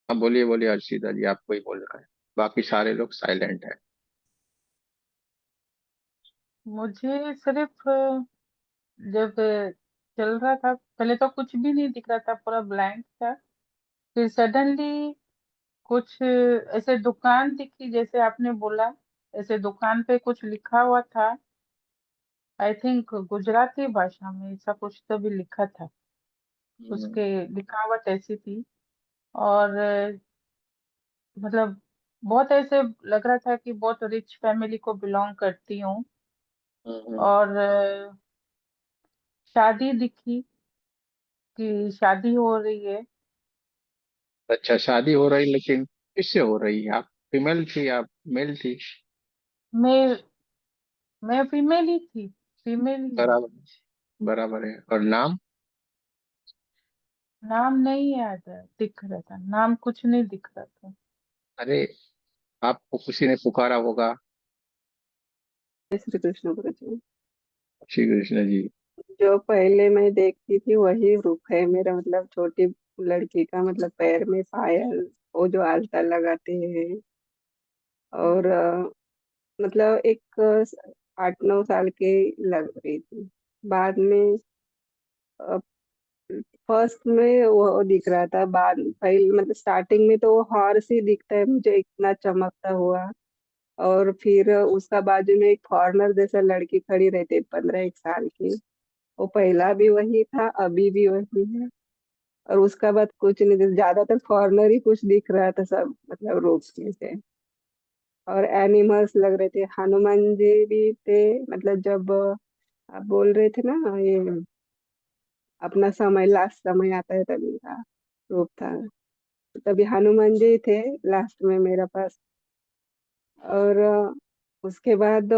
हाँ बोलिए बोलिए अर्शिदा जी, आपको ही बोल रहा है। बाकी सारे लोग साइलेंट है। मुझे सिर्फ जब चल रहा था पहले तो कुछ भी नहीं दिख रहा था, पूरा ब्लैंक था। फिर सडनली कुछ ऐसे दुकान दिखी, जैसे आपने बोला, ऐसे दुकान पे कुछ लिखा हुआ था। आई थिंक गुजराती भाषा में ऐसा कुछ तो भी लिखा था। हम्म, उसके लिखावट ऐसी थी। और मतलब बहुत ऐसे लग रहा था कि बहुत रिच फैमिली को बिलोंग करती हूँ। हम्म। और शादी दिखी कि शादी हो रही है। अच्छा, शादी हो रही, लेकिन किससे हो रही है? आप फीमेल थी, आप मेल थी? मैं मैं फीमेल ही थी, फीमेल ही हूँ। बराबर, बराबर है। और नाम? नाम नहीं याद है, दिख रहा था नाम, कुछ नहीं दिख रहा था। अरे, आपको किसी ने पुकारा होगा। जय श्री कृष्ण गुरु। श्री कृष्ण जी। जो पहले मैं देखती थी वही रूप है मेरा, मतलब छोटी लड़की का, मतलब पैर में पायल, वो जो आलता लगाते हैं। और मतलब एक 8-9 साल की लग रही थी। बाद में फर्स्ट में वो दिख रहा था, बाद पहले मतलब स्टार्टिंग में तो वो हॉर्स ही दिखता है मुझे, इतना चमकता हुआ। और फिर उसका बाजू में एक फॉरेनर जैसा लड़की खड़ी रहती, 15 1 साल की। वो पहला भी वही था, अभी भी वही है। और उसका बाद कुछ नहीं, ज्यादातर फॉरेनर ही कुछ दिख रहा था सब, मतलब रूप में से। और एनिमल्स लग रहे थे, हनुमान जी भी थे। मतलब जब आप बोल रहे थे ना, ये अपना समय, लास्ट समय आता है तभी का रूप था। तभी हनुमान जी थे लास्ट में मेरा पास। और उसके बाद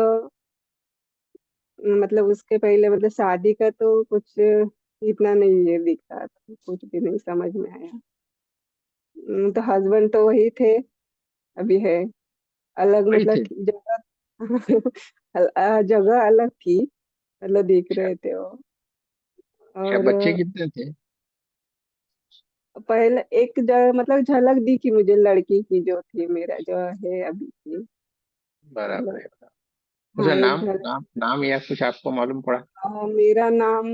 मतलब उसके पहले, मतलब शादी का तो कुछ इतना नहीं ये दिख रहा था, कुछ भी नहीं समझ में आया। तो हस्बैंड तो वही थे, अभी है अलग, वही मतलब थे? जगह जगह अलग थी, मतलब दिख अच्छा। रहे थे वो। क्या और बच्चे कितने थे? पहले एक जगह मतलब झलक दिखी मुझे लड़की की, जो थी मेरा जो है अभी की। बराबर मतलब है। हाँ, उसका एक नाम झलक। नाम नाम या कुछ आपको मालूम पड़ा? मेरा नाम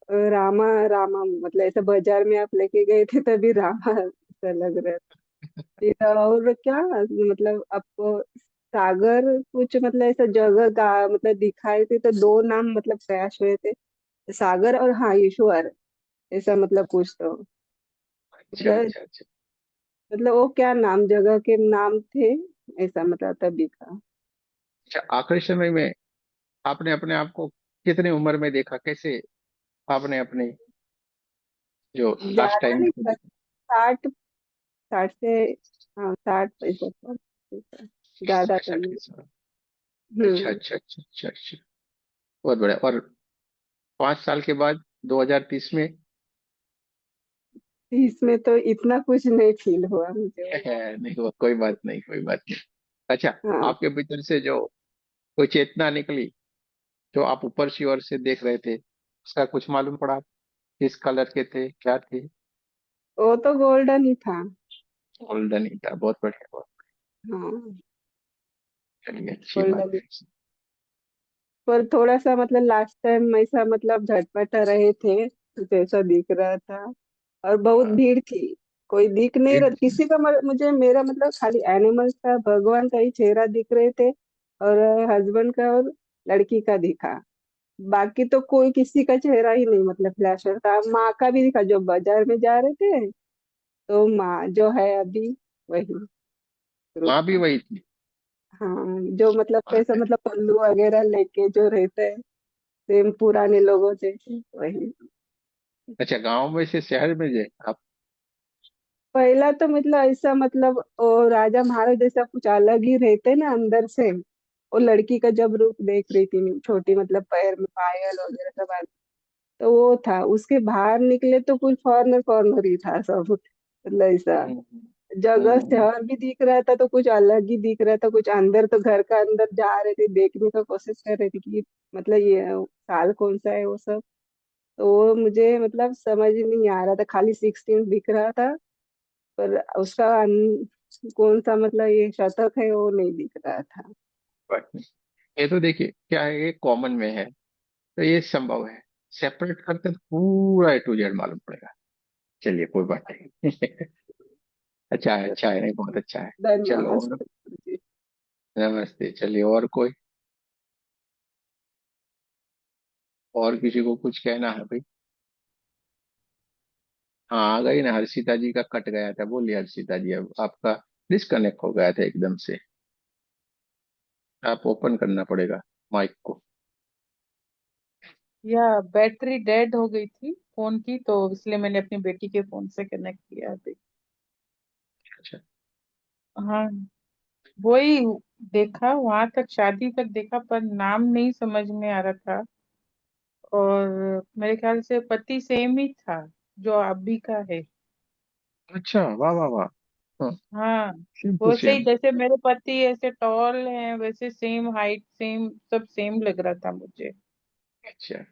रामा। रामा मतलब ऐसे बाजार में आप लेके गए थे तभी रामा ऐसा लग रहा था। फिर और क्या, मतलब आपको सागर कुछ, मतलब ऐसा जगह का मतलब दिखाए थे, तो दो नाम मतलब क्रैश हुए थे, सागर और हाँ ईश्वर, ऐसा मतलब कुछ तो। अच्छा मतलब अच्छा अच्छा। मतलब वो क्या नाम, जगह के नाम थे, ऐसा मतलब तभी का। अच्छा, आखिरी समय में आपने अपने आप को कितनी उम्र में देखा? कैसे आपने अपने जो लास्ट ज्यादा टाइम नहीं को था, देखा? 60, 60 से, हाँ 60 65 ज्यादा तो 60 नहीं। के साथ? अच्छा हम्म। अच्छा अच्छा अच्छा अच्छा। बहुत बढ़िया। और 5 साल के बाद 2030 में? इसमें तो इतना कुछ नहीं फील हुआ मुझे वो। नहीं हुआ, कोई बात नहीं, कोई बात नहीं। अच्छा, हाँ। आपके भीतर से जो कोई चेतना निकली, जो आप ऊपर की ओर से देख रहे थे, उसका कुछ मालूम पड़ा? किस कलर के थे, क्या थे? वो तो गोल्डन ही था। गोल्डन ही था। बहुत बढ़िया, बहुत हाँ, बढ़िया, अच्छी बात गोल्डन। है। पर थोड़ा सा मतलब लास्ट टाइम ऐसा मतलब झटपटा रहे थे, जैसा दिख रहा था। और बहुत हाँ, भीड़ थी, कोई दिख नहीं रहा फिर किसी का, मुझे मेरा मतलब खाली एनिमल्स का, भगवान का ही चेहरा दिख रहे थे। और हस्बैंड का और लड़की का दिखा। बाकी तो कोई किसी का चेहरा ही नहीं, मतलब फ्लैशर था, माँ का भी दिखा जो बाजार में जा रहे थे। तो माँ जो है अभी, वही ग्रुप वहां भी था। वही थी? हाँ, जो मतलब कैसा, बात है। मतलब पल्लू वगैरह लेके जो रहते हैं, सेम पुराने लोगों जैसे वही। अच्छा, गांव में से शहर में जे आप? पहला तो मतलब ऐसा, मतलब वो राजा महाराज जैसा कुछ अलग ही रहते ना अंदर से। वो लड़की का जब रूप देख रही थी मैं, छोटी मतलब पैर में पायल वगैरह सब तो वो था। उसके बाहर निकले तो कुछ फॉरनर फॉरनर ही था सब, मतलब ऐसा। हम्म, जगह हम्म। शहर भी दिख रहा था तो कुछ अलग ही दिख रहा था, कुछ अंदर, तो घर का अंदर जा रहे थे, देखने का कोशिश कर रहे थे कि मतलब ये साल कौन सा है वो सब। तो वो मुझे मतलब समझ नहीं आ रहा था, खाली 16 दिख रहा था। पर उसका कौन सा मतलब ये शतक है वो नहीं दिख रहा था। बात नहीं। ये तो देखिए क्या है, ये कॉमन में है तो ये संभव है। सेपरेट करते तो पूरा A to Z मालूम पड़ेगा। चलिए कोई बात नहीं। अच्छा है, नहीं बहुत अच्छा है। चलो और, नमस्ते जी। नमस्ते। चलिए और कोई, और किसी को कुछ कहना है भाई? हाँ आ गई ना, हर्षिता जी का कट गया था। बोलिए हर्षिता जी, अब आपका डिस्कनेक्ट हो गया था एकदम से। आप ओपन करना पड़ेगा माइक को। या बैटरी डेड हो गई थी फोन की, तो इसलिए मैंने अपनी बेटी के फोन से कनेक्ट किया अभी। अच्छा। हाँ, वही देखा, वहां तक शादी तक देखा, पर नाम नहीं समझ में आ रहा था। और मेरे ख्याल से पति सेम ही था जो अभी का है। अच्छा, वाह वाह वाह। हाँ, हाँ, सेम टू वैसे ही सेम। जैसे मेरे पति ऐसे टॉल हैं, वैसे सेम हाइट, सेम सब सेम लग रहा था मुझे। अच्छा,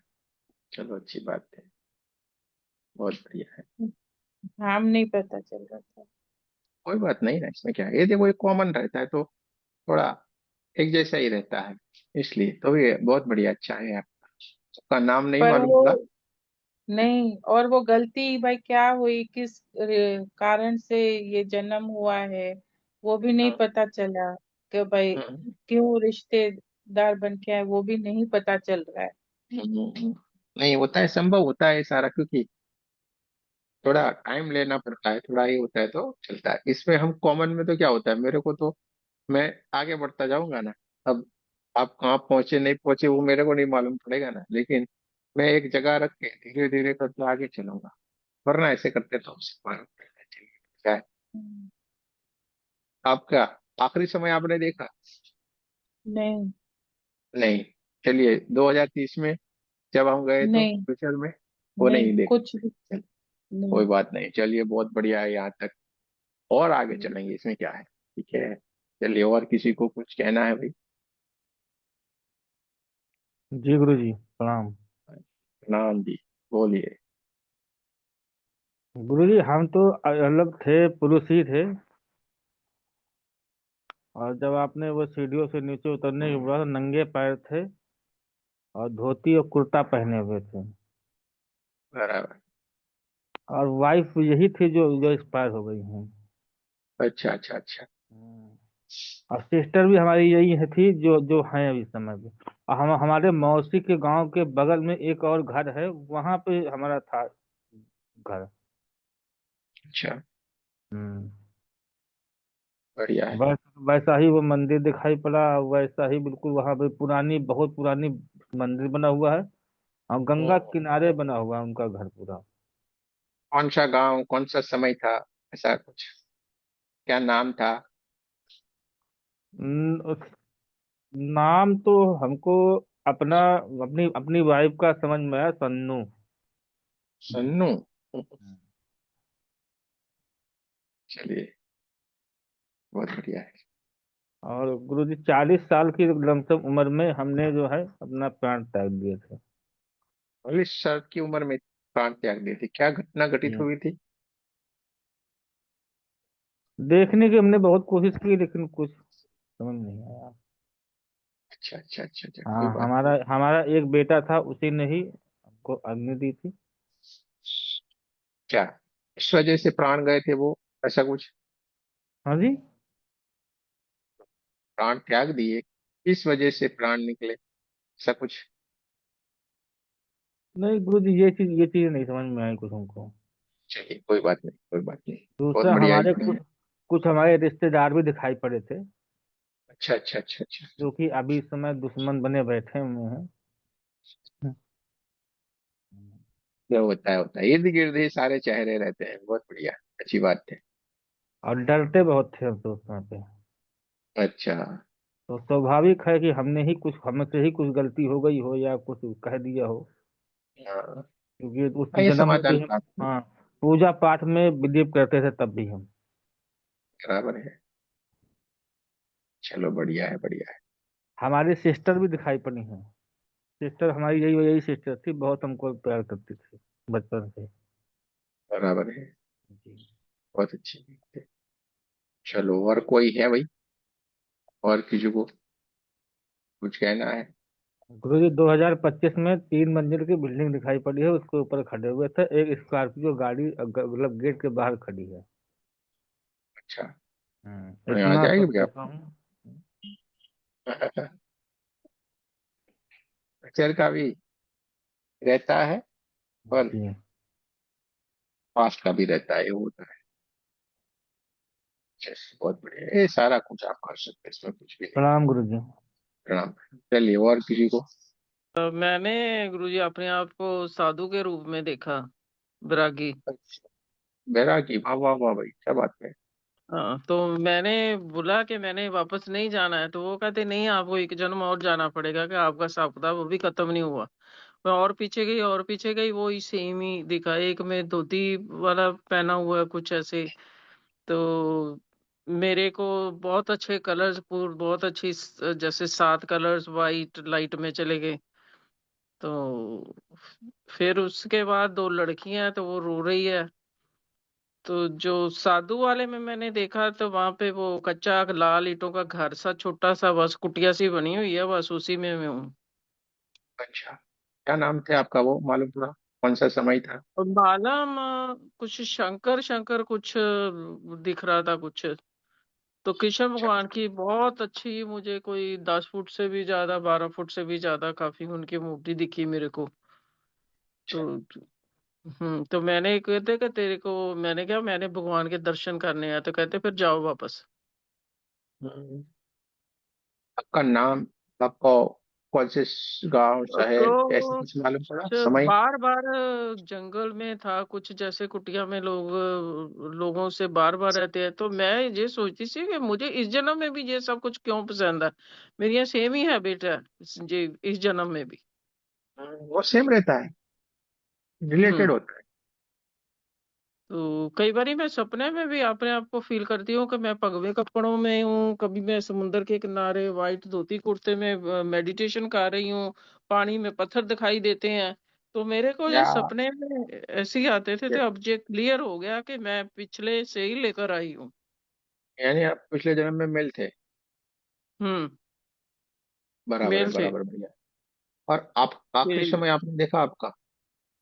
चलो अच्छी बात है, बहुत बढ़िया है। नाम नहीं पता चल रहा था। कोई बात नहीं ना, इसमें क्या है, ये देखो ये कॉमन रहता है तो थोड़ा एक जैसा ही रहता है, इसलिए तो ये बहुत बढ़िया। अच्छा है आपका, सबका नाम नहीं पर मालूम वो पड़ा। नहीं, और वो गलती भाई क्या हुई, किस कारण से ये जन्म हुआ है, वो भी नहीं हाँ, पता चला। कि भाई हम्म, क्यों रिश्तेदार बन के आए, वो भी नहीं पता चल रहा है। नहीं होता है, संभव होता है सारा, क्योंकि थोड़ा टाइम लेना पड़ता है, थोड़ा ही होता है तो चलता है। इसमें हम कॉमन में तो क्या होता है, मेरे को तो मैं आगे बढ़ता जाऊंगा ना। अब आप कहाँ पहुंचे नहीं पहुंचे वो मेरे को नहीं मालूम पड़ेगा ना, लेकिन मैं एक जगह रख के धीरे धीरे करके आगे चलूंगा। वरना ऐसे करते तो हमसे मालूम पड़ेगा। चलिए, क्या है हम्म, आपका आखिरी समय आपने देखा? नहीं, नहीं। चलिए 2030 में जब हम गए तो नहीं, फ्यूचर में, वो नहीं नहीं देखा। कुछ भी चल, नहीं। कोई बात नहीं, चलिए बहुत बढ़िया है यहाँ तक। और आगे चलेंगे, इसमें क्या है, ठीक है। चलिए और किसी को कुछ कहना है भाई? जी गुरु जी प्रणाम। नाम जी, बोलिए। गुरु जी हम तो अलग थे, पुरुष ही थे। और जब आपने वो सीढ़ियों से नीचे उतरने के बाद नंगे पैर थे और धोती और कुर्ता पहने हुए थे। बराबर। और वाइफ यही थी जो जो एक्सपायर हो गई हैं। अच्छा अच्छा अच्छा। हम्म। और सिस्टर भी हमारी यही है थी जो जो हैं अभी इस समय भी। और हम हमारे मौसी के गांव के बगल में एक और घर है, वहां पे हमारा था घर। अच्छा, हम्म। बढ़िया है। वैसा ही वो मंदिर दिखाई पड़ा, वैसा ही बिल्कुल वहां पे पुरानी, बहुत पुरानी मंदिर बना हुआ है। और गंगा हम्म। किनारे बना हुआ है उनका घर पूरा। कौन सा गांव, कौन सा समय था, ऐसा कुछ, क्या नाम था? उस नाम तो हमको अपना, अपनी अपनी वाइफ का समझ में आया, सन्नू। सन्नू। चलिए, बहुत बढ़िया है। और गुरु जी 40 साल की लमसम उम्र में हमने जो है अपना प्राण त्याग दिए थे। 40 साल की उम्र में प्राण त्याग दी थी, क्या घटना घटित हम्म। हुई थी? देखने की हमने बहुत कोशिश की लेकिन कुछ समझ नहीं आया। अच्छा अच्छा अच्छा अच्छा, कोई हाँ, बात हमारा नहीं। हमारा एक बेटा था, उसी ने ही हमको अग्नि दी थी। क्या इस वजह से प्राण गए थे वो, ऐसा कुछ? हाँ जी। प्राण त्याग दिए, इस वजह से प्राण निकले, ऐसा कुछ? नहीं गुरु जी, ये चीज नहीं समझ में आई कुछ हमको। चलिए कोई बात नहीं, कोई बात नहीं। बहुत दूसरा बढ़िया हमारे है। कुछ कुछ हमारे रिश्तेदार भी दिखाई पड़े थे, अच्छा अच्छा अच्छा अच्छा। जो कि अभी इस समय दुश्मन बने बैठे हुए हैं। जो होता है, इर्द गिर्द ही सारे चेहरे रहते हैं। बहुत बढ़िया, अच्छी बात है। और डरते बहुत थे हम तो उस समय पे। अच्छा। तो स्वाभाविक है कि हमने ही कुछ, हमसे ही कुछ गलती हो गई हो या कुछ कह दिया हो। हाँ, क्योंकि उस ये जन्म में समाधान भी हम, प्राप्त हुआ। हाँ, पूजा पाठ में बिलीव करते थे तब भी हम। बराबर है। चलो बढ़िया है, बढ़िया है। हमारी सिस्टर भी दिखाई पड़ी हैं। सिस्टर हमारी यही यही सिस्टर थी, बहुत हमको प्यार करती थी बचपन से। बराबर है। जी। बहुत अच्छी बात है। चलो, और कोई है भाई? और किसी को कुछ कहना है? गुरुजी 2025 में 3 मंजिल की बिल्डिंग दिखाई पड़ी है, उसके ऊपर खड़े हुए थे, एक स्कॉर्पियो गाड़ी मतलब गेट के बाहर खड़ी है। अच्छा। आ इतना जाएगी सब क्या? देखा हूँ। पिक्चर का भी रहता है और जी। पास्ट का भी रहता है, ये होता है। चलिए, बहुत बढ़िया, ये सारा कुछ आप कर सकते हैं, इसमें कुछ भी नहीं। प्रणाम गुरुजी। प्रणाम। चलिए, और किसी को? मैंने गुरुजी अपने आप को साधु के रूप में देखा, बैरागी। अच्छा, बैरागी, वाह वाह वाह भाई, क्या बात है। हाँ, तो मैंने बोला कि मैंने वापस नहीं जाना है, तो वो कहते नहीं, आपको एक जन्म और जाना पड़ेगा, कि आपका हिसाब किताब अभी खत्म नहीं हुआ। मैं और पीछे गई और पीछे गई, वो ही सेम ही दिखा, एक में धोती वाला पहना हुआ है कुछ ऐसे। तो मेरे को बहुत अच्छे कलर्स, पूर बहुत अच्छी जैसे 7 कलर्स वाइट लाइट में चले गए। तो फिर उसके बाद 2 लड़कियां हैं, तो वो रो रही है। तो जो साधु वाले में मैंने देखा, तो वहां पे वो कच्चा लाल ईंटों का घर सा छोटा सा, बस कुटिया सी बनी हुई है, बस उसी में मैं हूँ। अच्छा, क्या नाम थे आपका, वो मालूम पड़ा? कौन सा समय था? और मालम कुछ शंकर शंकर कुछ दिख रहा था कुछ। तो कृष्ण अच्छा भगवान की बहुत अच्छी, मुझे कोई 10 फुट से भी ज्यादा, 12 फुट से भी ज्यादा काफी उनकी मूर्ति दिखी मेरे को। अच्छा। तो तो मैंने कहते कि तेरे को, मैंने क्या, मैंने भगवान के दर्शन करने हैं, तो कहते फिर जाओ वापस। हम्म, आपका नाम, आपको कौन से गांव शहर ऐसे तो कुछ मालूम पड़ा समय? बार बार जंगल में था कुछ, जैसे कुटिया में लोग लोगों से बार बार रहते हैं, तो मैं ये सोचती थी कि मुझे इस जन्म में भी ये सब कुछ क्यों पसंद है। मेरी यहाँ सेम ही हैबिट है जी, इस जन्म में भी। वो सेम रहता है, रिलेटेड हम्म होता है। तो कई बार मैं सपने में भी अपने आप को फील करती हूँ कि मैं भगवे कपड़ों में हूँ, कभी मैं समुंदर के किनारे वाइट धोती कुर्ते में मेडिटेशन कर रही हूँ, पानी में पत्थर दिखाई देते हैं। तो मेरे को ये या सपने में ऐसे ही आते थे, ये- तो अब ये क्लियर हो गया कि मैं पिछले से ही लेकर आई हूँ। यानी आप पिछले जन्म में मेल थे? हम्म बराबर है, मेल थे। बराबर, बढ़िया। और आप आखिरी कि समय आपने देखा आपका,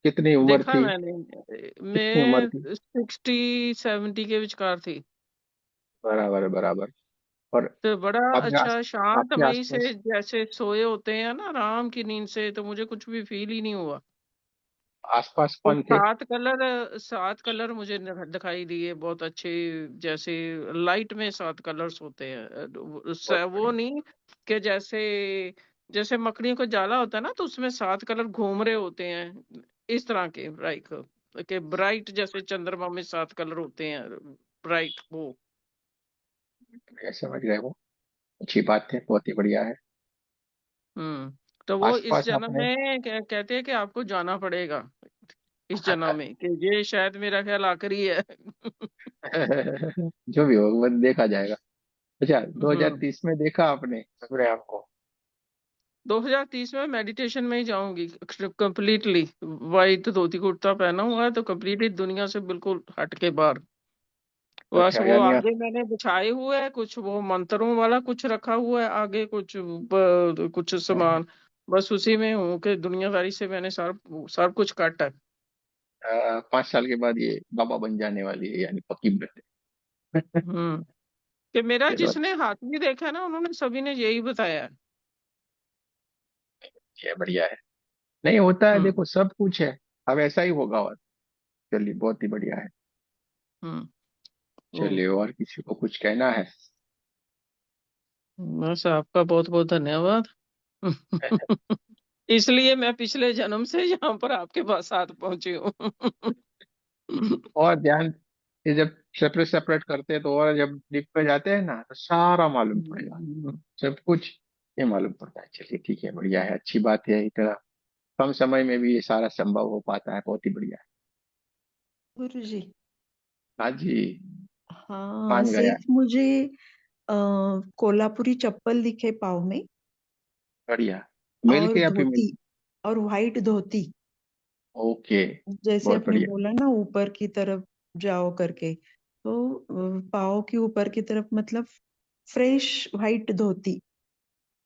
कितनी उम्र देखा थी? मैंने, कितनी उम्र थी? मैं 60-70 के विचकार थी। बराबर है, बराबर। और तो बड़ा आपके अच्छा आस आपके शांतमयी आसपास? से, जैसे सोए होते हैं ना आराम की नींद से, तो मुझे कुछ भी फील ही नहीं हुआ। आसपास और कौन थे? 7 कलर मुझे दिखाई दिए बहुत अच्छे, जैसे लाइट में 7 कलर्स होते हैं। बहुत वो बढ़िया। नहीं कि जैसे जैसे मकड़ियों का जाला होता है ना, तो उसमें 7 कलर घूम रहे होते हैं, इस तरह के ब्राइट के ब्राइट, जैसे चंद्रमा में 7 कलर होते हैं, ब्राइट वो। बढ़िया, समझ गए वो। अच्छी बात है, बहुत ही बढ़िया है। तो वो इस आसपास जन्म आपने में कहते हैं कि आपको जाना पड़ेगा इस जन्म में, कि ये शायद मेरा ख्याल आखिरी है। जो भी हो वो देखा जाएगा। अच्छा, हम्म 2030 में देखा आपने अपने आप को? 2030 में मेडिटेशन में ही जाऊंगी कंप्लीटली। वाइट धोती कुर्ता पहना हुआ है, तो कंप्लीटली दुनिया से बिल्कुल हट के बाहर। बस अच्छा, वो यानी आगे मैंने बिछाए हुए है कुछ, वो मंत्रों वाला कुछ रखा हुआ है आगे, कुछ कुछ सामान, बस उसी में हूँ कि दुनियादारी से मैंने सब कुछ काटा है। 5 साल के बाद ये बाबा बन जाने वाली है, यानी पक्की बात है। हम्म कि मेरा चलो, जिसने हाथ भी देखा ना, उन्होंने सभी ने यही बताया है। अच्छा है, बढ़िया है। नहीं होता है, हम्म देखो सब कुछ है। अब ऐसा ही होगा। और चलिए, बहुत ही बढ़िया है। हम्म तो चलिए, और किसी को कुछ कहना है? बस आपका बहुत बहुत धन्यवाद। इसलिए मैं पिछले जन्म से यहाँ पर आपके पास साथ पहुंची हूँ। और ध्यान, ये जब सेपरेट सेपरेट करते हैं तो, और जब डीप पे जाते हैं ना, तो सारा मालूम पड़ेगा, सब कुछ ये मालूम पड़ता है। चलिए, ठीक है, बढ़िया है, अच्छी बात है। इतना कम समय में भी ये सारा संभव हो पाता है, बहुत ही बढ़िया है। गुरुजी। हाँ जी। हाँ, मान गया। सिर्फ मुझे कोल्हापुरी चप्पल दिखे पाँव में, बढ़िया। मेल और के या फीमेल? धोती, और वाइट धोती, ओके। जैसे बहुत आपने बढ़िया। बोला ना ऊपर की तरफ जाओ करके, तो पाँव के ऊपर की तरफ मतलब फ्रेश व्हाइट धोती,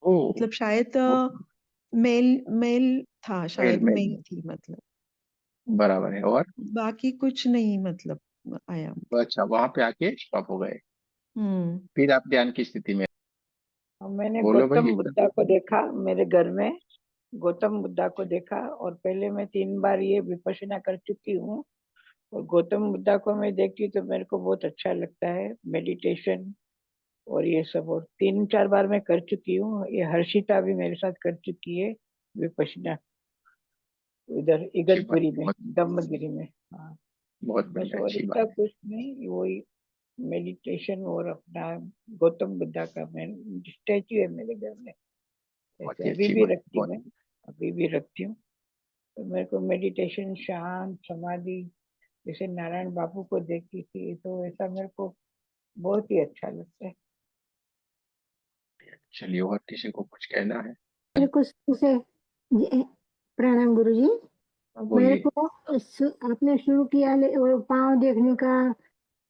ओ, मतलब शायद वो मेल मेल था, मेल शायद मेल मेल में थी मतलब। बराबर है। और बाकी कुछ नहीं मतलब आया। अच्छा, वहां पे आके स्टॉप हो गए, हम्म। फिर आप ध्यान की स्थिति में? और मैंने बोलो भाई गौतम एकदम। बुद्धा को देखा मेरे घर में। गौतम बुद्धा को देखा, और पहले मैं 3 बार ये विपश्यना कर चुकी हूँ। और गौतम बुद्धा को मैं देखती हूँ तो मेरे को बहुत अच्छा लगता है, मेडिटेशन और ये सब। और 3-4 बार मैं कर चुकी हूँ। ये हर्षिता भी मेरे साथ कर चुकी है विपश्यना, इधर अच्छी बात इगतपुरी है, में, बहुत ब्रह्मगिरी में। हाँ, बहुत बस बढ़िया, और अच्छी इतना बात कुछ नहीं, वही मेडिटेशन और अपना गौतम बुद्धा का मैं स्टैचू है मेरे घर में। बहुत ऐसे ही अभी अच्छी भी बात, रखती हूँ बहुत मैं, अभी भी रखती हूँ। तो मेरे को मेडिटेशन, शांत समाधि, जैसे नारायण बापू को देखती थी, तो ऐसा मेरे को बहुत ही अच्छा लगता है। चलिए, और किसी को कुछ कहना है? मेरे को शुरू से प्रणाम गुरु जी। हाँ, मेरे बोलिए। को आपने शुरू किया वो पाँव देखने का,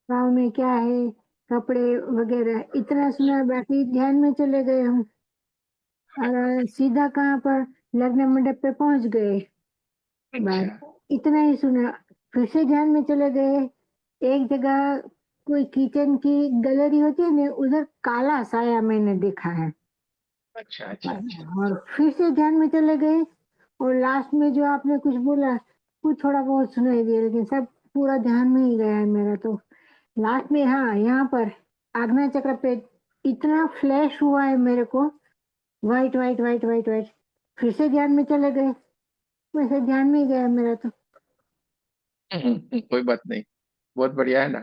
पाँव में क्या है, कपड़े वगैरह इतना सुना, बाकी ध्यान में चले गए हम और सीधा कहाँ पर लग्न मंडप पे पहुंच गए। अच्छा, बस इतना ही सुना, फिर से ध्यान में चले गए। एक जगह कोई किचन की गैलरी होती है ना, उधर काला साया मैंने देखा है। अच्छा, अच्छा, अच्छा। और फिर से ध्यान में चले गए, और लास्ट में जो आपने कुछ बोला वो थोड़ा बहुत सुनाई दिया, लेकिन सब पूरा ध्यान में ही गया है मेरा तो। लास्ट में हाँ, यहाँ पर आज्ञा चक्र पे इतना फ्लैश हुआ है मेरे को, white white white white white. फिर से ध्यान में चले गए, वैसे ध्यान में ही गया मेरा तो। कोई बात नहीं, बहुत बढ़िया है ना।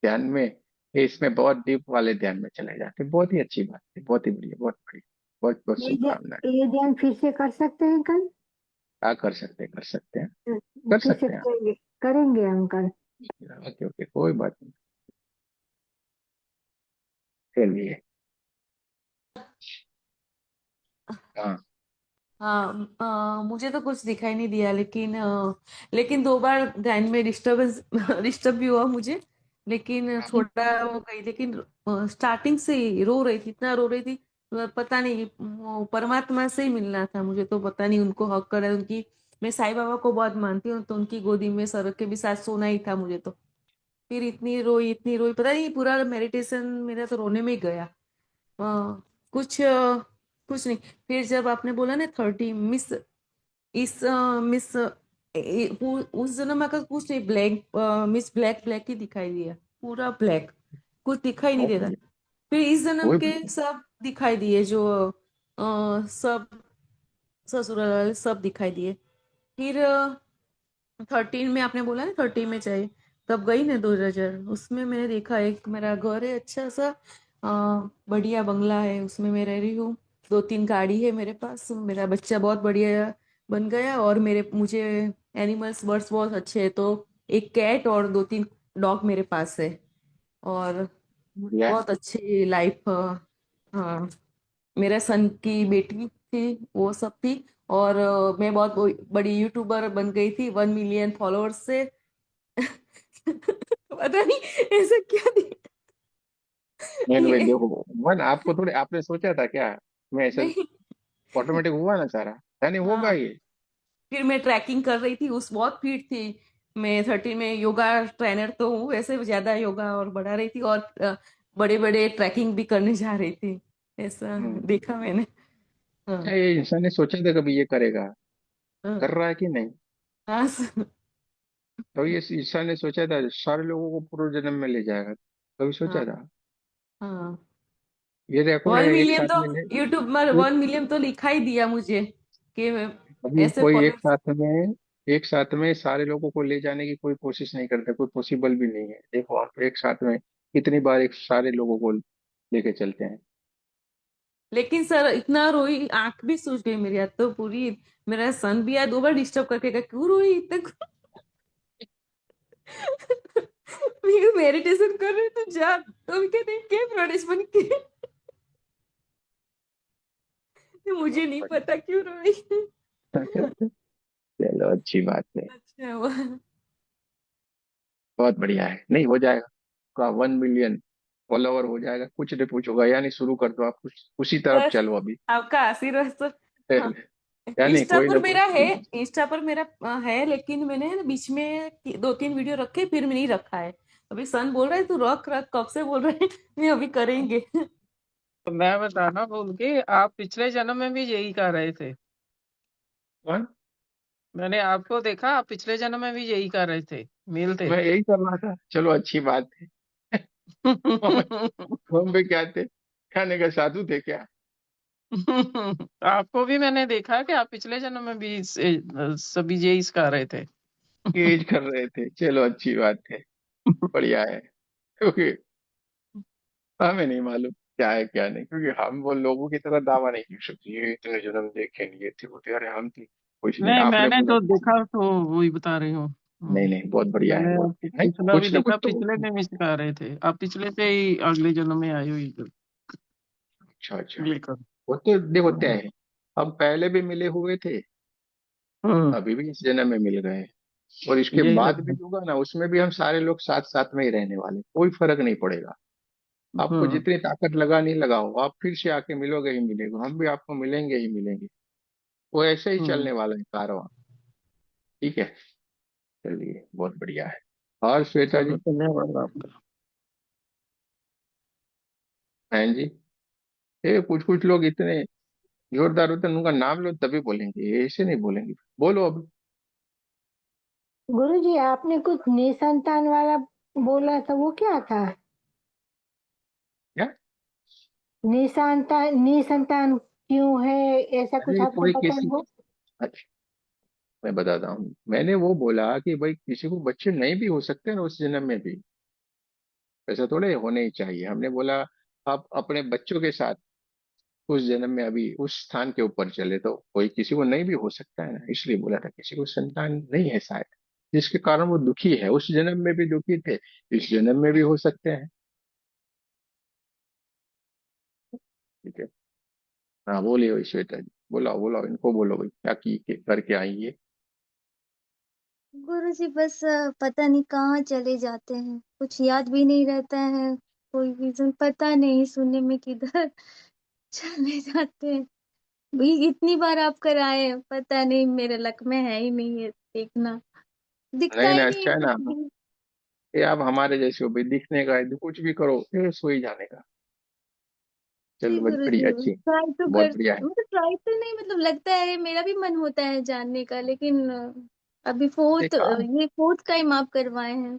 ध्यान में ये, इसमें बहुत डीप वाले ध्यान में चले जाते, बहुत ही अच्छी बात है, बहुत ही बढ़िया, बहुत बढ़िया। बहुत बहुत शुभकामनाएं। ये ध्यान फिर से कर सकते हैं कल? हाँ, कर सकते हैं, कर सकते हैं, कर फिर से सकते हैं। करेंगे, करेंगे हम कल। ओके, ओके, कोई बात नहीं। चलिए। हाँ। हाँ, मुझे तो कुछ दिखाई नहीं दिया, लेकिन लेकिन 2 बार ध्यान में डिस्टर्बेंस डिस्टर्ब भी हुआ मुझे, लेकिन थोड़ा वो गई। लेकिन स्टार्टिंग से ही रो रही थी, इतना रो रही थी, पता नहीं, वो परमात्मा से ही मिलना था मुझे तो, पता नहीं उनको हक कर उनकी। मैं साईं बाबा को बहुत मानती हूँ, तो उनकी गोदी में सर के भी साथ सोना ही था मुझे तो। फिर इतनी रोई, पता नहीं पूरा मेडिटेशन मेरा तो रोने में ही गया। कुछ कुछ नहीं। फिर जब आपने बोला ना 30 मिस, इस मिस उस जन्म का कुछ नहीं, ब्लैक मिस ब्लैक ब्लैक ही दिखाई दिया, पूरा ब्लैक, कुछ दिखाई नहीं बहुत देता। बढ़िया, फिर इस जन्म कोई के बात सब दिखाई दिए, जो सब ससुराल वाले सब दिखाई दिए। फिर 13 में आपने बोला ना 30 में चाहिए, तब गई ना 2000, उसमें मैंने देखा एक मेरा घर है अच्छा सा, बढ़िया बंगला है, उसमें मैं रह रही हूँ। 2-3 गाड़ी है मेरे पास, मेरा बच्चा बहुत बढ़िया बन गया, और मेरे मुझे एनिमल्स बर्ड्स बहुत अच्छे है, तो एक कैट और 2-3 डॉग मेरे पास है, और बढ़िया है। बहुत अच्छी लाइफ। हाँ, मेरा सन की बेटी थी, वो सब थी। और मैं बहुत बड़ी यूट्यूबर बन गई थी, 1 मिलियन फॉलोअर्स से। पता नहीं ऐसा क्या नहीं भाई, ये, देखो, मन आपको थोड़े, आपने सोचा था क्या मैं ऐसा नहीं। ऑटोमेटिक हुआ ना सारा? यानी होगा हाँ, ये। फिर मैं ट्रैकिंग कर रही थी, उस बहुत फिट थी। मैं 13 में योगा ट्रेनर तो हूँ वैसे, ज्यादा योगा और बढ़ा रही थी, और बड़े बड़े ट्रैकिंग भी करने जा रही थी, ऐसा हम्म। देखा मैंने। अच्छा, हाँ। ये इंसान ने सोचा था कभी ये करेगा? हाँ। कर रहा है कि नहीं? हाँ। तो ये इंसान ने सोचा था सारे लोगों को पूर्व जन्म में ले जाएगा, कभी सोचा हाँ। था? हाँ। ये रिकॉर्ड वन है, एक मिलियन साथ तो में ले। यूट्यूब में कोई 1 मिलियन तो लिखा ही दिया मुझे कि अभी ऐसे कोई फॉलोअर्स। एक साथ में सारे लोगों को ले जाने की कोई कोशिश नहीं करता, कोई पॉसिबल भी नहीं है। देखो आप एक साथ में कितनी बार एक सारे लोगों को लेके चलते हैं। लेकिन सर इतना रोई, आंख भी सूज गई मेरी, आज तो पूरी। मेरा सन भी आया 2 बार डिस्टर्ब करके, कहा, क्यों रोई इतना? मेडिटेशन कर रही तो जा, तो भी कहते क्या प्रोडेस बन के। मुझे बहुत नहीं बढ़िया। पता क्यों रोई। चलो, अच्छी बात है। अच्छा हुआ। बहुत बढ़िया है, नहीं हो जाएगा। आपका 1 मिलियन फॉलोवर हो जाएगा, कुछ नहीं पूछूंगा, यानी शुरू कर दो आप, कुछ उसी तरफ बस चलो अभी। आपका आशीर्वाद तो। हाँ, यानी इंस्टा कोई पर ना मेरा है, कोई। इंस्टा पर मेरा है, लेकिन मैंने ना बीच में 2-3 वीडियो रखे, फिर मैं नहीं रखा है। अभी सन बोल रहा है तू रख रख, कब से बोल रहे हैं मैं अभी करेंगे। तो मैं बताना भूल के, आप पिछले जन्म में भी यही कर रहे थे। हाँ, मैंने आपको देखा, आप पिछले जन्म में भी यही कर रहे थे, मेल थे। मैं यही कर रहा था, चलो अच्छी बात है। हम भी क्या थे, खाने का साधु थे क्या? आपको भी मैंने देखा कि आप पिछले जन्म में भी सभी यही कर रहे थे। एज कर रहे थे, चलो अच्छी बात है, बढ़िया है। क्योंकि हमें नहीं मालूम क्या है क्या नहीं, क्योंकि हम वो लोगों की तरह दावा नहीं कर सकते ये इतने जन्म देखे नहीं, ये थे वो थे, अरे हम थे कुछ नहीं, नहीं, आपने मैंने बोला जो कुछ देखा तो वही बता रही हूँ। नहीं। नहीं, बहुत बढ़िया है, मैंने बहुत बढ़िया है, पिछला भी कुछ ना कुछ देखा, तो। पिछले में भी सिखा रहे थे आप, पिछले से ही अगले जन्म में आई हुई अच्छा अच्छा, लेकर। वो तो देखो क्या हम्म। है, हम पहले भी मिले हुए थे, हम्म, अभी भी इस जन्म में मिल गए हैं, और इसके यही बाद भी लगता है। होगा ना, उसमें भी हम सारे लोग साथ साथ में ही रहने वाले, कोई फर्क नहीं पड़ेगा। आपको हम्म। जितनी ताकत लगा नहीं लगाओ, आप फिर से आके मिलोगे ही मिलेगा, हम भी आपको मिलेंगे ही मिलेंगे, वो ऐसे ही हम्म। चलने वाला है कारवां। ठीक है, चलिए बहुत बढ़िया है। और श्वेता चलो, जी? धन्यवाद आपका। बहन जी? ये कुछ कुछ लोग इतने जोरदार होते हैं, उनका नाम लो तभी बोलेंगे, ये ऐसे नहीं बोलेंगे। बोलो अब। गुरुजी आपने कुछ निसंतान वाला बोला था, वो क्या था? क्या? निसंतान, निसंतान क्यों है, ऐसा कुछ अरे आपने कोई बताया किसी, वो? अच्छा मैं बताता हूँ, मैंने वो बोला कि भाई किसी को बच्चे नहीं भी हो सकते ना उस जन्म में भी, ऐसा थोड़े होने ही चाहिए। हमने बोला आप अपने बच्चों के साथ उस जन्म में अभी उस स्थान के ऊपर चले, तो कोई किसी को नहीं भी हो सकता है ना, इसलिए बोला था किसी को संतान नहीं है शायद, जिसके कारण वो दुखी है, उस जन्म में भी दुखी थे, इस जन्म में भी हो सकते हैं। ठीक है, हाँ बोलिए श्वेता जी, बोलाओ बोलाओ, इनको बोलो भाई क्या की करके आई ये। गुरुजी बस पता नहीं कहाँ चले जाते हैं, कुछ याद भी नहीं रहता है, कोई रीजन पता नहीं, सुनने में किधर चले जाते हैं। भी इतनी बार आप कराए हैं, पता नहीं मेरे लक में है ही नहीं है देखना, दिखता नहीं ही ना, नहीं अच्छा है है कुछ ना, भी। ये आप हमारे जैसे हो भाई, दिखने का है, कुछ भी करो ये सो ही जाने का। जी चलो बहुत गुरुजी, बढ़िया, अच्छी, ट्राई तो बहुत कर, बढ़िया है। मतलब ट्राई तो नहीं, मतलब लगता है मेरा भी मन होता है जानने का, लेकिन अभी देखा, ये फोर्थ टाइम आप करवाए हैं,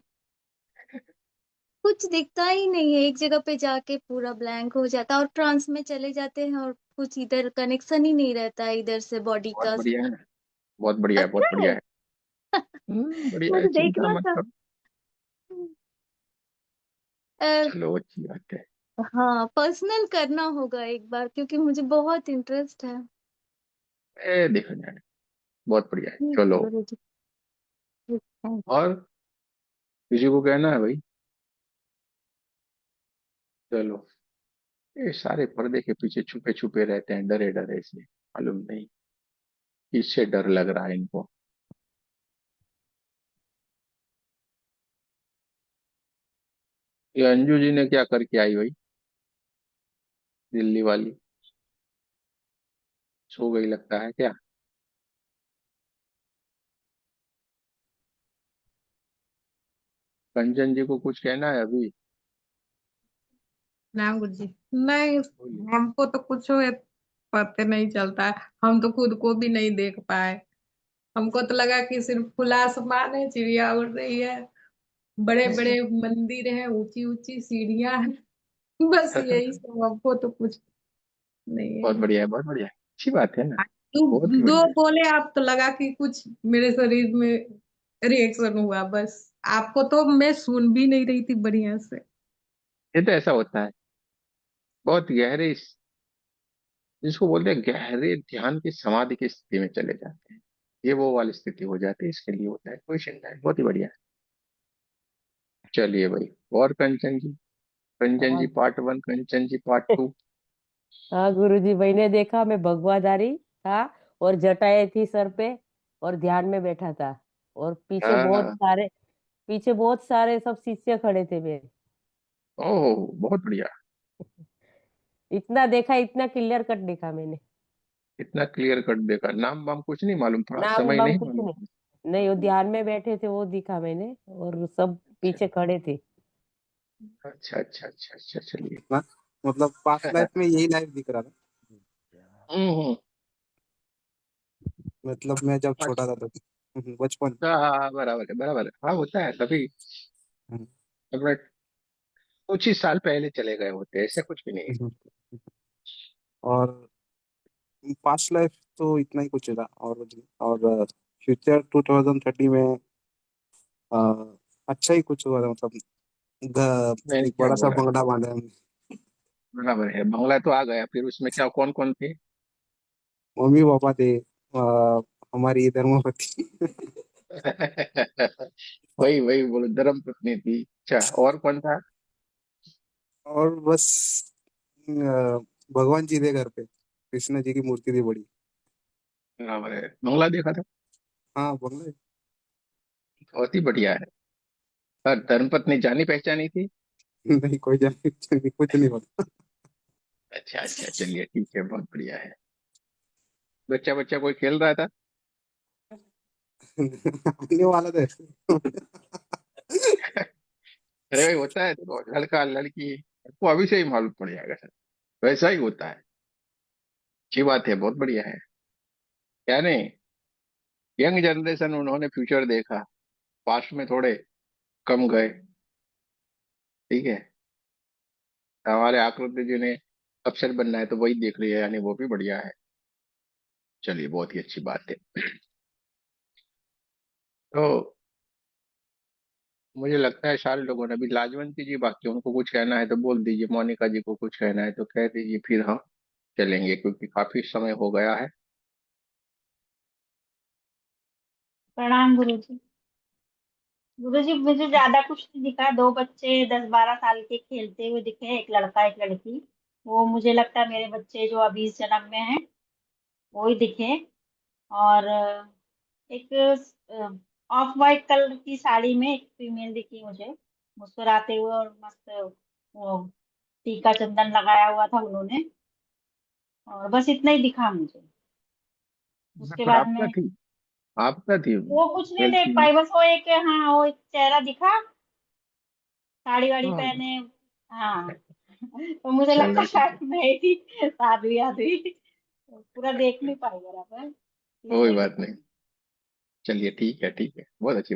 कुछ दिखता ही नहीं है, एक जगह पे जाके पूरा ब्लैंक हो जाता है और ट्रांस में चले जाते हैं और कुछ इधर कनेक्शन ही नहीं रहता है इधर से बॉडी बहुत का। बढ़िया है ना, बहुत बढ़िया है, बहुत अच्छा बढ़िया है। है। बढ़िया है, मुझे चिंता देखना मत था। करो। अ, चलो अच्छी बात है। हाँ पर्सनल करना होगा एक बार, क्योंकि मुझे बहुत इंटरेस्ट है। देखो जाने, बहुत बढ़िया है, ठीक है चलो। गुरु जी। थैंक और किसी को कहना है भाई? चलो, ये सारे पर्दे के पीछे छुपे छुपे रहते हैं, डरे डरे से, मालूम नहीं किससे डर लग रहा है इनको। ये अंजू जी ने क्या करके आई भाई, दिल्ली वाली? सो गई लगता है क्या? कंचन जी को कुछ कहना है अभी? ना गुरुजी, नहीं, बोलिए। हमको तो कुछ पता नहीं चलता है। हम तो खुद को भी नहीं देख पाए। हमको तो लगा कि सिर्फ खुला आसमान है, चिड़िया उड़ रही है, बड़े बड़े मंदिर हैं, ऊंची ऊंची सीढ़ियां हैं। बस यही सब, हमको तो कुछ नहीं बहुत है। बढ़िया है, बहुत बढ़िया है, अच्छी बात है ना, दो बहुत ही दो बढ़िया है। बोले आप तो लगा कि कुछ मेरे शरीर में रिएक्शन हुआ, बस आपको तो मैं सुन भी नहीं रही थी बढ़िया से। ये तो ऐसा होता है, बहुत गहरे जिसको बोलते हैं गहरे ध्यान की समाधि की स्थिति में चले जाते हैं, ये वो वाली स्थिति हो जाती है, इसके लिए होता है, कोई चिंता नहीं, बहुत ही बढ़िया है। चलिए भाई, और कंचन जी, कंचन जी हाँ। पार्ट 1, कंचन जी पार्ट 2। हाँ गुरुजी, मैंने देखा, मैं भगवाधारी था और जटाएं थी सर पे और ध्यान में बैठा था, और हाँ हाँ, पीछे बहुत सारे सब शिष्य खड़े थे मेरे। ओह बहुत बढ़िया। इतना देखा, इतना क्लियर कट देखा मैंने। इतना क्लियर कट देखा, नाम वाम कुछ नहीं मालूम, थोड़ा नाम समय वाम नहीं कुछ मालूम। नहीं। नहीं, वो ध्यान में बैठे थे, वो दिखा मैंने, और सब अच्छा पीछे खड़े थे। अच्छा अच्छा अच्छा अच्छा, चलिए। ना, मतलब पास्ट लाइफ में यही लाइफ दिख रहा था। हम्म। मतलब मैं जब छोटा था तो बचपन। हाँ हाँ हाँ, बराबर है बराबर है, हाँ होता है तभी। हम्म, अपने कुछ ही साल पहले चले गए होते, ऐसे कुछ भी नहीं है। हम्म। और पास्ट लाइफ तो इतना ही कुछ था। और फ्यूचर 2030 में अ, अच्छा ही कुछ हुआ था। मतलब मैंने एक क्या बड़ा सा बोला, बंगला बांधा हमने। बराबर है, बंगला तो आ गया, फिर उसमें क्या कौन कौन थे? मम्मी पापा थे, हमारी धर्मपत्नी। वही वही बोलो, धर्म पत्नी थी। अच्छा, और कौन था? और बस भगवान जी थे घर पे, कृष्ण जी की मूर्ति थी बड़ी। बराबर है, बंगला देखा था। हाँ बंगले। बहुत ही बढ़िया है। और धर्मपत्नी जानी पहचानी थी? नहीं, कोई जाने कुछ नहीं पता। अच्छा अच्छा, चलिए ठीक है, बहुत बढ़िया है। बच्चा बच्चा कोई खेल रहा था? आने वाला था ऐसे। अरे भाई होता है, देखो लड़का लड़की आपको अभी से ही मालूम पड़ जाएगा सर, वैसा ही होता है। अच्छी बात है, बहुत बढ़िया है। क्या नहीं, यंग जनरेशन उन्होंने फ्यूचर देखा, पास्ट में थोड़े कम गए। ठीक है, हमारे आकृति जी ने अफसर बनना है तो वही देख लिया, यानी वो भी बढ़िया है। चलिए, बहुत ही अच्छी बात है। तो मुझे लगता है सारे लोगों ने, अभी लाजवंती जी बाकी, उनको कुछ कहना है तो बोल दीजिए, मोनिका जी को कुछ कहना है तो कह दीजिए, फिर हम चलेंगे क्योंकि काफी समय हो गया है। प्रणाम गुरुजी। गुरुजी मुझे ज्यादा कुछ नहीं दिखा, दो बच्चे 10-12 साल के खेलते हुए दिखे, एक लड़का एक लड़की। वो मुझे लगता है मेरे बच्चे जो अभी इस जन्म में हैं वो ही दिखे। और एक ऑफ वाइट कलर की साड़ी में एक फीमेल दिखी मुझे, मुस्कुराते हुए, और मस्त वो टीका चंदन लगाया हुआ था उन्होंने। और बस इतना ही दिखा मुझे। उसके पर बाद आपका में थी, आपका थी वो कुछ नहीं वेल देख फीमेल। पाई, बस वो एक, हाँ वो एक चेहरा दिखा, साड़ी वाड़ी हाँ, पहने। हाँ। तो मुझे लगता चलो है ठीक है, शायद मैं ही थी साध्वी आदमी। पूरा देख नहीं पाई बराबर, कोई इसलिए बात दिखा। नहीं। चलिए ठीक है ठीक है, बहुत अच्छी